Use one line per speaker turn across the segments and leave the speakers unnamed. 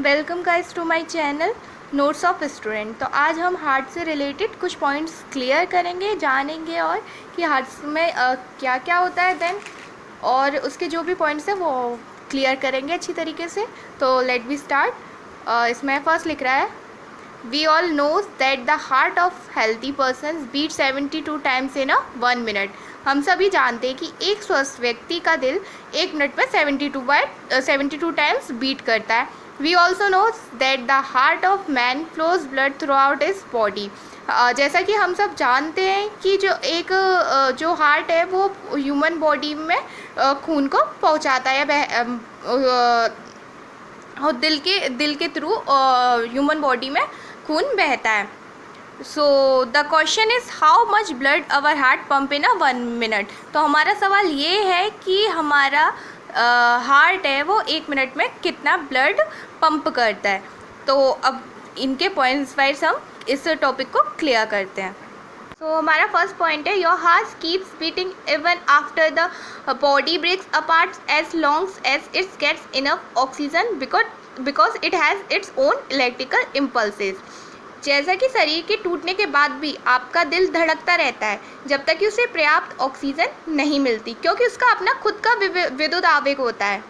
Welcome guys to my channel notes of student. तो आज हम हार्ट से रिलेटेड कुछ पॉइंट्स क्लियर करेंगे, जानेंगे और कि हार्ट में क्या क्या होता है देन, और उसके जो भी पॉइंट्स हैं वो क्लियर करेंगे अच्छी तरीके से। तो लेट बी स्टार्ट। इसमें फर्स्ट लिख रहा है, we all know that the heart of healthy person beat 72 times in 1 minute. हम सभी जानते हैं कि एक स्वस्थ व्यक्ति का दिल 1 मिनट में 72 टाइम्स बीट करता है। We also know that the heart of man flows blood through his body. जैसा कि हम सब जानते हैं कि जो हार्ट है वो ह्यूमन बॉडी में खून को पहुंचाता है, और दिल के थ्रू ह्यूमन बॉडी में खून बहता है। So the question is how much blood our heart pump in 1 minute. तो हमारा सवाल ये है कि हमारा हार्ट है वो 1 मिनट में कितना ब्लड पंप करता है। तो अब इनके पॉइंट्स वाइज हम इस टॉपिक को क्लियर करते हैं। तो हमारा फर्स्ट पॉइंट है, your heart keeps beating even after the body breaks apart as long as it's gets enough oxygen because it has its own electrical impulses. जैसा कि शरीर के टूटने के बाद भी आपका दिल धड़कता रहता है जब तक कि उसे पर्याप्त ऑक्सीजन नहीं मिलती, क्योंकि उसका अपना खुद का विद्युत आवेग होता है।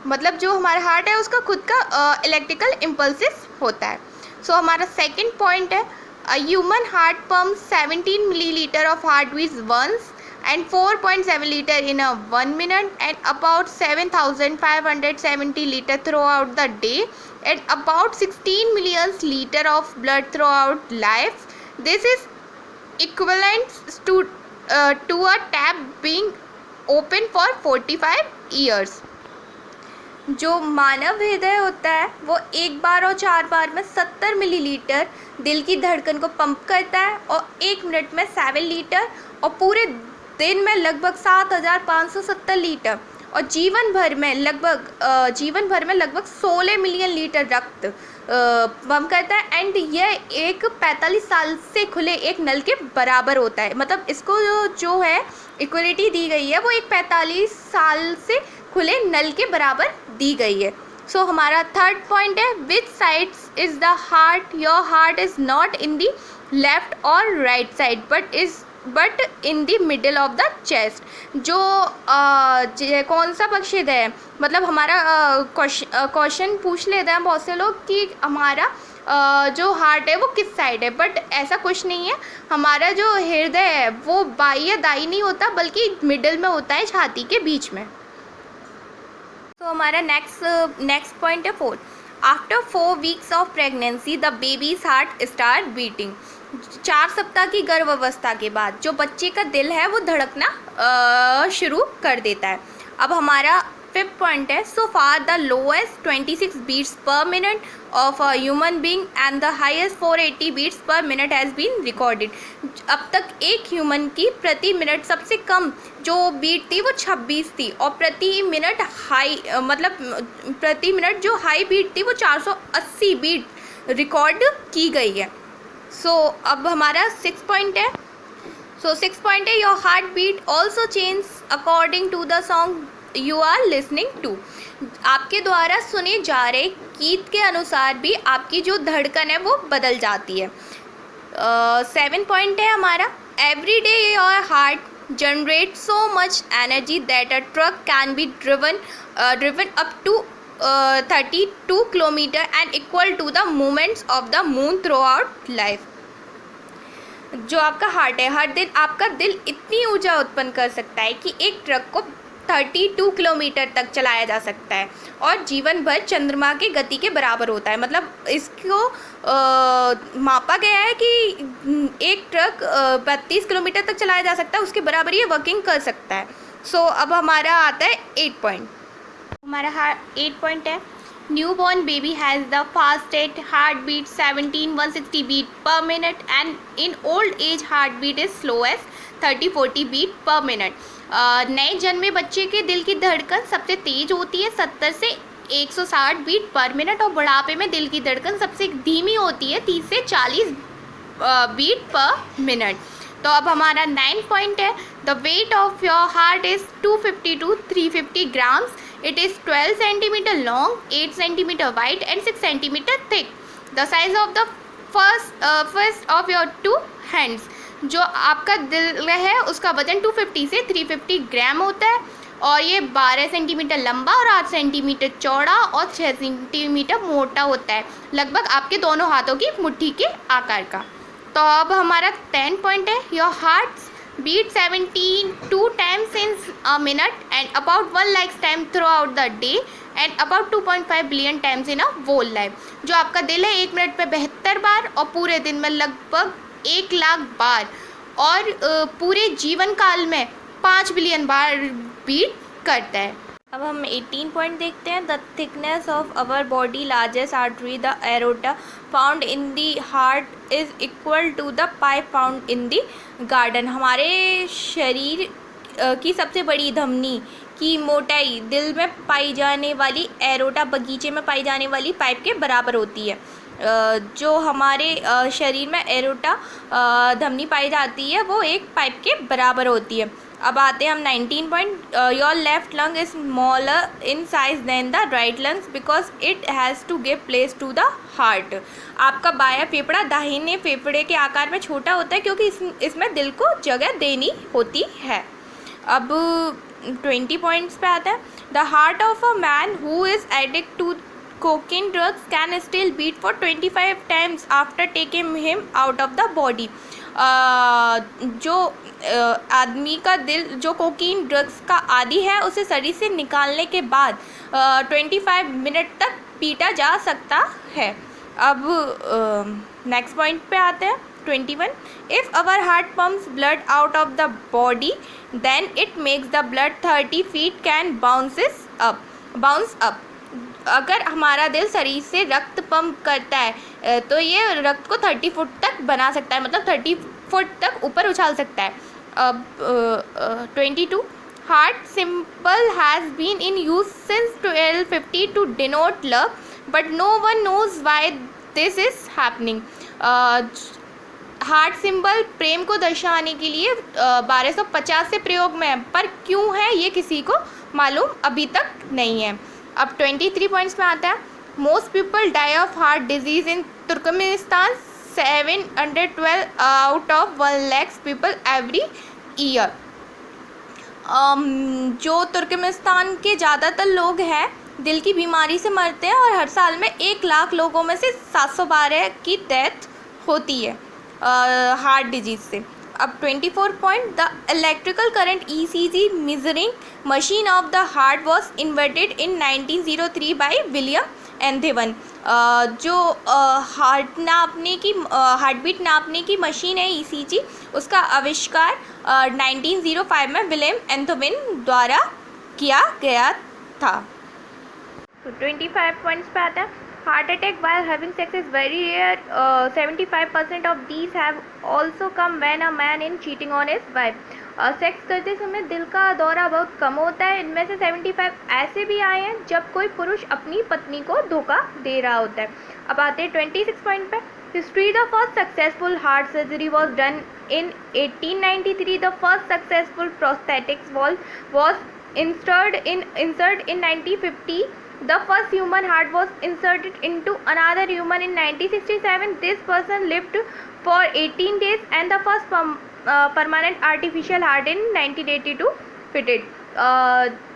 मतलब जो हमारा हार्ट है उसका खुद का इलेक्ट्रिकल इम्पल्सिस होता है। सो हमारा सेकंड पॉइंट है, a human heart pumps 17 millilitre of heart beats once and 4.7 liter in 1 minute and about 7,570 liter throughout the day and about 16 million liter of blood throughout life. This is equivalent to a tap being open for 45 years. जो मानव हृदय होता है वो एक बार और 4 बार में 70 millilitre दिल की धड़कन को पंप करता है और 1 मिनट में 7 लीटर और पूरे दिन में लगभग 7,570 लीटर और जीवन भर में लगभग 16 मिलियन लीटर रक्त पंप करता है। एंड यह एक 45 साल से खुले एक नल के बराबर होता है। मतलब इसको जो है इक्वलिटी दी गई है वो एक 45 साल से खुले नल के बराबर दी गई है। सो हमारा थर्ड पॉइंट है, which sides is the heart? Your heart is not in the left और right side but in the middle of the chest. जो कौन सा पक्षिद है, मतलब हमारा क्वेश्चन पूछ लेते हैं बहुत से लोग कि हमारा जो हार्ट है वो किस साइड है, बट ऐसा कुछ नहीं है। हमारा जो हृदय है वो बाई या दाई नहीं होता बल्कि मिडल में होता है, छाती के बीच में। तो हमारा नेक्स्ट पॉइंट है fourth, after 4 weeks of pregnancy the babies heart start beating. 4 सप्ताह की गर्भावस्था के बाद जो बच्चे का दिल है वो धड़कना शुरू कर देता है। अब हमारा फिफ्थ पॉइंट है, so far the lowest 26 beats per minute of a human being and the highest 480 beats per minute has been recorded. अब तक एक ह्यूमन की प्रति मिनट सबसे कम जो बीट थी वो 26 थी और प्रति मिनट जो हाई बीट थी वो 480 बीट रिकॉर्ड की गई है। सो अब हमारा 6 पॉइंट है, your heart beat also change according to the song you are listening to. आपके द्वारा सुने जा रहे गीत के अनुसार भी आपकी जो धड़कन है वो बदल जाती है। 7 पॉइंट है हमारा, every day your heart generate so much energy that a truck can be driven up to 32 kilometre and equal to the movements of the moon through life. जो आपका हार्ट है हर दिन आपका दिल इतनी ऊर्जा उत्पन्न कर सकता है कि एक ट्रक को 32 किलोमीटर तक चलाया जा सकता है और जीवन भर चंद्रमा की गति के बराबर होता है। मतलब इसको मापा गया है कि एक ट्रक 32 किलोमीटर तक चलाया जा सकता है, उसके बराबर ये वर्किंग कर सकता है। सो अब हमारा आता है 8 पॉइंट। हमारा 8 पॉइंट है, new born baby has the fastest heart beat 160 beat per minute and in old age heart beat is slowest 30-40 beat per minute. नए जन्मे बच्चे के दिल की धड़कन सबसे तेज़ होती है 70 से 160 बीट पर मिनट और बुढ़ापे में दिल की धड़कन सबसे धीमी होती है 30 से 40 बीट पर मिनट। तो अब हमारा 9 पॉइंट है, the weight of your heart is 250 to 350 grams It is 12 centimeter long, 8 centimeter wide and 6 centimeter thick. The size of the first of your two hands. जो आपका दिल है उसका वजन 250 से 350 ग्राम होता है और ये 12 सेंटीमीटर लंबा और 8 सेंटीमीटर चौड़ा और 6 सेंटीमीटर मोटा होता है, लगभग आपके दोनों हाथों की मुट्ठी के आकार का। तो अब हमारा 10 पॉइंट है, your hearts beat 72 times in a minute and about 1 lakh times throughout the day and about 2.5 billion times in a whole life। जो आपका दिल है 1 मिनट पे 72 बार और पूरे दिन में लगभग 1 लाख बार और पूरे जीवन काल में 5 बिलियन बार बीट करता है। अब हम 18 पॉइंट देखते हैं। The thickness of our body largest artery the aorta found in the heart is equal to the pipe found in the garden. हमारे शरीर की सबसे बड़ी धमनी की मोटाई दिल में पाई जाने वाली एरोटा बगीचे में पाई जाने वाली पाइप के बराबर होती है। जो हमारे शरीर में एरोटा धमनी पाई जाती है वो एक पाइप के बराबर होती है। अब आते हैं हम 19 point. Your left lung is smaller in size than the right lungs because it has to give place to the heart. आपका बायां फेफड़ा दाहिने फेफड़े के आकार में छोटा होता है क्योंकि इसमें दिल को जगह देनी होती है। अब 20 पॉइंट्स पे आता है। The heart of a man who is addict to cocaine drugs can still beat for 25 times after taking him out of the body। जो आदमी का दिल जो कोकीन ड्रग्स का आदी है उसे शरीर से निकालने के बाद 25 मिनट तक पीटा जा सकता है। अब नेक्स्ट पॉइंट पे आते हैं 21। If our heart pumps blood out of the body then it makes the blood 30 feet can bounce up. अगर हमारा दिल शरीर से रक्त पंप करता है तो ये रक्त को 30 फुट तक बना सकता है, मतलब 30 फुट तक ऊपर उछाल सकता है। अब 22। Heart symbol has been in use since 1250 to denote love but no one knows why this is happening. Heart symbol प्रेम को दर्शाने के लिए 1250 से प्रयोग में है, पर क्यों है ये किसी को मालूम अभी तक नहीं है। अब 23 पॉइंट्स में आता है। Most people die of heart disease in Turkmenistan 712 out of 1 lakh people every year. जो तुर्कमेनिस्तान के ज़्यादातर लोग हैं दिल की बीमारी से मरते हैं और हर साल में 1 लाख लोगों में से 712 की डेथ होती है हार्ट डिजीज़ से। अब 24 point. The electrical current ECG measuring machine of the heart was invented in 1903 by William Einthoven. जो हार्ट बीट नापने की मशीन है ECG उसका आविष्कार 1905 में विलियम एंथेवन द्वारा किया गया था। तो 25 पॉइंट्स पे आता है। Heart attack while having sex is very rare. 75% of these have also come when a man is cheating on his wife. Sex करते समय दिल का दौरा बहुत कम होता है। इनमें से 75 ऐसे भी आए हैं जब कोई पुरुष अपनी पत्नी को धोखा दे रहा होता है। अब आते हैं 26 पॉइंट पे। History the first successful heart surgery was done in 1893। The first successful prosthetics was insert in 1950। The first human heart was inserted into another human in 1967. This person lived for 18 days and the first permanent artificial heart in 1982 fitted.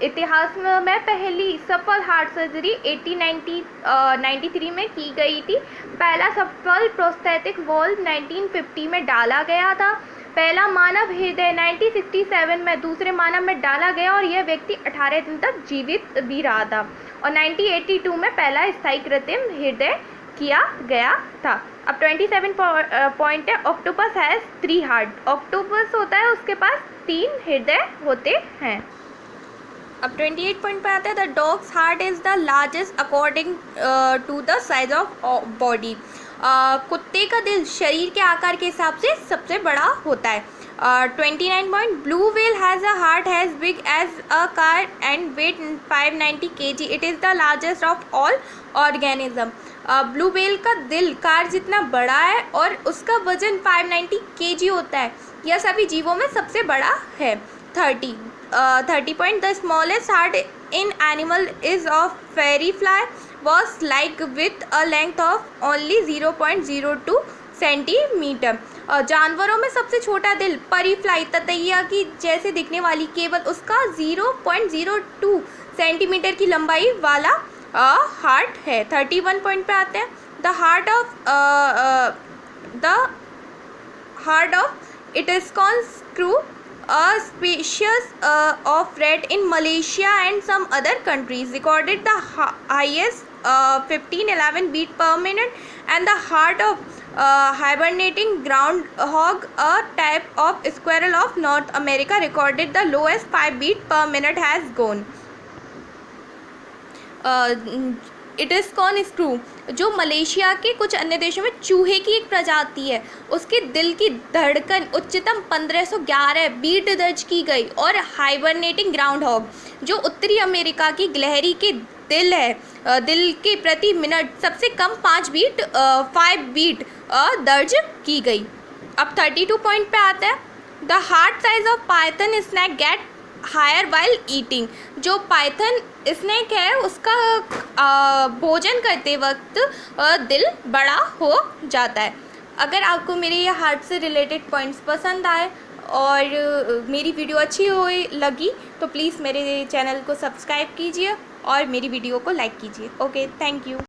इतिहास में पहली सफल heart surgery 1893 में की गई थी। पहला सफल प्रोस्थेटिक वॉल्व 1950 में डाला गया था। पहला मानव हृदय 1967 में दूसरे मानव में डाला गया और यह व्यक्ति 18 दिन तक जीवित भी रहा था। और 1982 में पहला स्थायी कृत्रिम हृदय किया गया था। अब 27 पॉइंट है। Octopus has 3 heart. ऑक्टोपस होता है उसके पास 3 हृदय होते हैं। अब 28 पॉइंट पर आता है। The dog's heart is the largest according to the size of body. कुत्ते का दिल शरीर के आकार के हिसाब से सबसे बड़ा होता है। 29 point. Blue whale has a heart has big as a car and weight 590 kg। It is the largest of all organism. Blue whale का दिल कार जितना बड़ा है और उसका वजन 590 kg होता है। यह सभी जीवों में सबसे बड़ा है। 30 point. The smallest heart in animal is of fairy fly was like with a length of only 0.02 centimetre. जानवरों में सबसे छोटा दिल परी फ्लाई ततैया की जैसे दिखने वाली केवल उसका 0.02 सेंटीमीटर की लंबाई वाला हार्ट है। 31 पॉइंट पे आते हैं। The heart of Etruscan shrew a species of rat in Malaysia and some other countries recorded the highest 1511 beat per minute, and the heart of hibernating groundhog, a type of squirrel of North America, recorded the lowest 5 beat per minute has gone. Etruscan shrew जो Malaysia के कुछ अन्य देशों में चूहे की एक प्रजाति है, उसके दिल की धड़कन उच्चतम 1511 बीट दर्ज की गई। और हाइबरनेटिंग ग्राउंड हॉग जो उत्तरी अमेरिका की गिलहरी के दिल है, दिल के प्रति मिनट सबसे कम 5 बीट दर्ज की गई। अब 32 पॉइंट पे आता है। The heart size of python snake get higher while eating. जो पाइथन स्नैक है उसका भोजन करते वक्त दिल बड़ा हो जाता है। अगर आपको मेरे ये हार्ट से रिलेटेड पॉइंट्स पसंद आए और मेरी वीडियो अच्छी लगी तो प्लीज़ मेरे चैनल को सब्सक्राइब कीजिए और मेरी वीडियो को लाइक कीजिए। Okay, thank you.